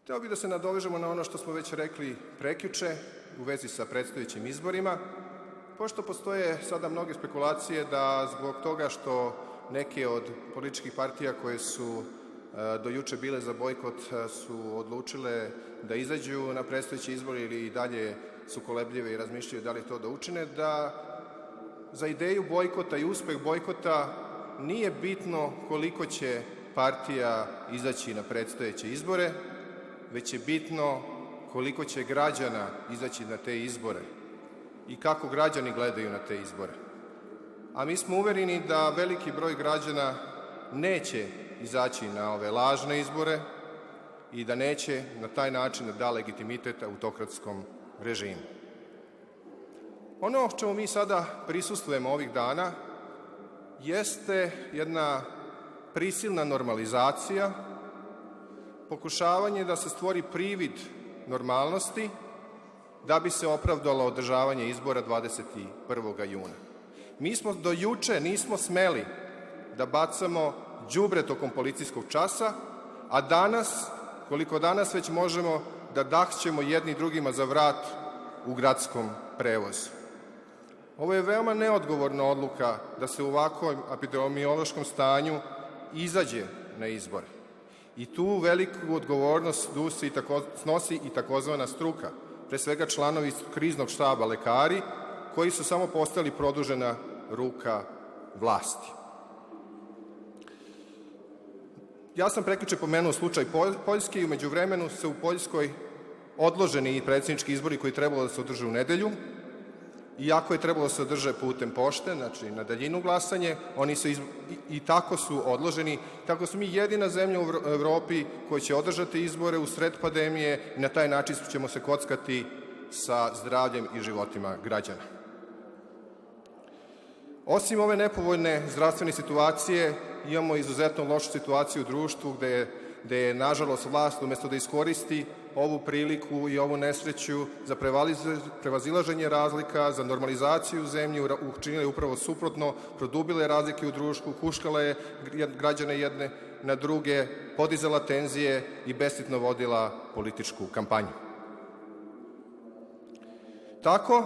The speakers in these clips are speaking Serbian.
Hteo bih da se nadovežemo na ono što smo već rekli prekjuče u vezi sa predstojećim izborima, pošto postoje sada mnoge spekulacije da zbog toga što neke od političkih partija koje su do juče bile za bojkot su odlučile da izađu na predstojeći izbor ili i dalje su kolebljive i razmišljaju da li to da učine, da za ideju bojkota i uspeh bojkota nije bitno koliko će partija izaći na predstojeće izbore, već je bitno koliko će građana izaći na te izbore i kako građani gledaju na te izbore. A mi smo uvereni da veliki broj građana neće izaći na ove lažne izbore i da neće na taj način da da legitimitet autokratskom režimu. Ono čemu mi sada prisustvujemo ovih dana jeste jedna prisilna normalizacija, pokušavanje da se stvori privid normalnosti da bi se opravdalo održavanje izbora 21. juna. Mi smo do juče nismo smeli da bacamo đubre tokom policijskog časa, a danas, koliko danas već možemo da dahćemo jedni drugima za vrat u gradskom prevozu. Ovo je veoma neodgovorna odluka da se u ovakvom epidemiološkom stanju izađe na izbore. I tu veliku odgovornost snosi i takozvana struka, pre svega članovi kriznog štaba, lekari, koji su samo postali produžena ruka vlasti. Ja sam prekjuče pomenuo slučaj Poljske i umeđu vremenu se u Poljskoj odloženi i predsjednički izbori koji trebalo da se održe u nedelju, iako je trebalo da se održe putem pošte, znači na daljinu glasanje, oni su i tako su odloženi. Tako smo mi jedina zemlja u Evropi koja će održati izbore u sred pandemije i na taj način ćemo se kockati sa zdravljem i životima građana. Osim ove nepovoljne zdravstvene situacije, imamo izuzetno lošu situaciju u društvu gde je, nažalost, vlast umesto da iskoristi ovu priliku i ovu nesreću za prevazilaženje razlika, za normalizaciju u zemlji, učinile upravo suprotno, produbile razlike u društvu, huškala je građane jedne na druge, podizala tenzije i bestidno vodila političku kampanju. Tako,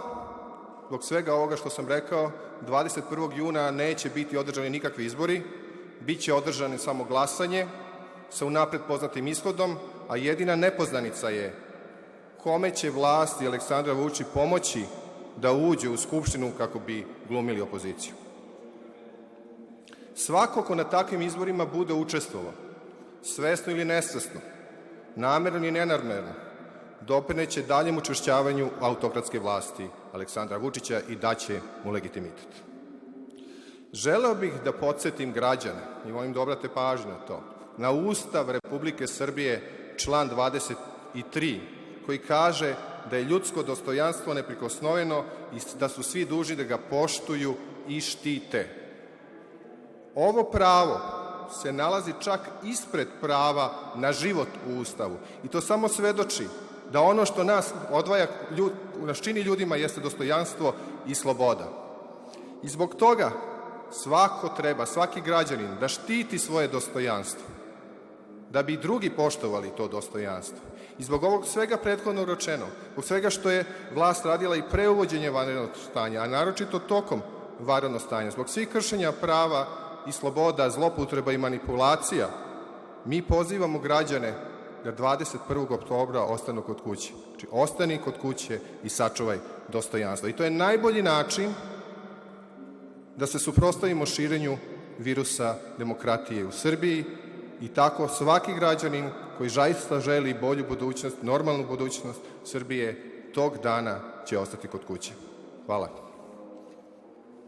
zbog svega ovoga što sam rekao, 21. juna neće biti održani nikakvi izbori, biće održano samo glasanje sa unapred poznatim ishodom, a jedina nepoznanica je kome će vlast i Aleksandar Vučić pomoći da uđe u Skupštinu kako bi glumili opoziciju. Svako ko na takvim izborima bude učestvovao, svesno ili nesvesno, namerno ili nenamerno, doprineće daljem učvršćavanju autokratske vlasti Aleksandra Vučića i daće mu legitimitet. Želeo bih da podsetim građane, i molim da obrate pažnju na to, na Ustav Republike Srbije, član 23, koji kaže da je ljudsko dostojanstvo neprikosnoveno i da su svi dužni da ga poštuju i štite. Ovo pravo se nalazi čak ispred prava na život u Ustavu i to samo svedoči da ono što nas odvaja, nas čini ljudima, jeste dostojanstvo i sloboda. I zbog toga svako treba, svaki građanin da štiti svoje dostojanstvo, da bi drugi poštovali to dostojanstvo. I zbog ovog svega prethodno rečeno, zbog svega što je vlast radila i pre uvođenja vanrednog stanja, a naročito tokom vanrednog stanja, zbog svih kršenja prava i sloboda, zloupotreba i manipulacija, mi pozivamo građane da 21. oktobra ostanu kod kuće. Znači, ostani kod kuće i sačuvaj dostojanstvo. I to je najbolji način da se suprotstavimo širenju virusa demokratije u Srbiji i tako svaki građanin koji zaista želi bolju budućnost, normalnu budućnost Srbije, tog dana će ostati kod kuće. Hvala.